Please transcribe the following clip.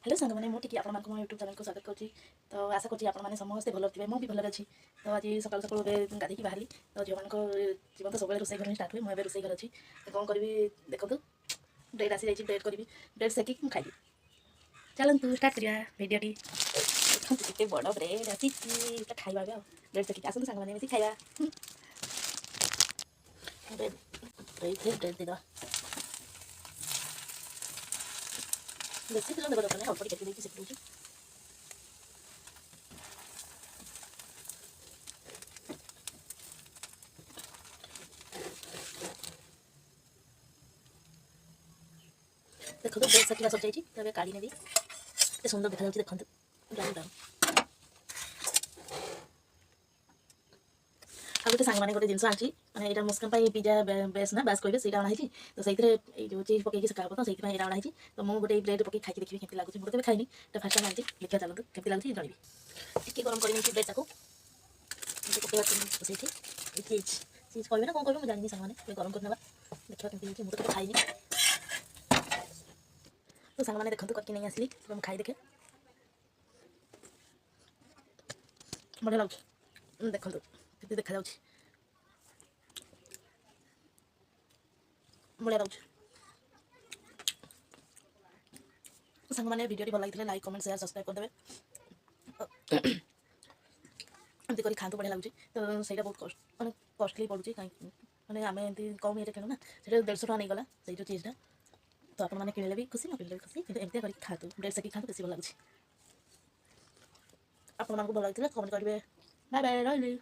Hello सांग मैंने मुझे आप यूट्यूब चैनल को स्वागत करुँच। तो आशा करुँच आपने समस्ते भल थे मुझे भी भल अच्छी। तो आज सकाल सकाल गाधी बाहरी तो झील मान जीवन तो सब रोसे घर स्टार्ट हुए मुझे रोसे घर अच्छी तो कौन करी देखो ब्रेड आसी जाइए ब्रेड करी ब्रेड सेक खाई चलतु स्टार्ट करा भिडटी देखते बड़ ब्रेड आसी खाଇବା ब्रेड सेक आसतु सांग मैंने मिसी खाଇବା ब्रेड देदा बेसी तेल देवा दरकार नहीं अल्प टिके देकी सेक दूँ। देखो ब्रेड सेकिया सब जाइए तब काढ़ी नेबी एत सुंदर देखा देखो ब्राउन ब्राउन आ गए सांग मैंने गोटे जिन आनी मैंने यहाँ मुस्कान पिज्जा बेस ना बास कहे से अणाई तो सही जो चीज पकई से हम से अणाई तो मुझे गोटे ब्रेड पकई खाई देखिए केमती लगुच मुझे खाई तो फास्ट टाइम आनी देखा चलते केमती लगुच जनवि टे गरम कर ब्रेड टाक पकड़ा चीज चीज कह ना कौन कह जानी सांग मैंने गरम करना देखा केमती मुझे तो खाई तो सांग मैंने देखते करके नहीं आसली तो खाई देखे बढ़िया लगे देखो केमती देखा बढ़िया लगे। सांग मैंने वीडियो भल लगी लाइक कमेंट शेयर सब्सक्राइब करदे एमती कर खाँतु बढ़िया लगे। तो सही बहुत कस्ट मैं कस्टली पड़ुची कहीं मैंने आम एमती कम ये किणु ना से 150 टका नहीं गला से जो चीज़टा तो आप किणले भी खुशी न किणले भी खुशी कि एमती कर खातु ब्रेड सेक खातु बेसी भल लगे। आपको भल लगी कमेंट करेंगे। बाय बाय रही।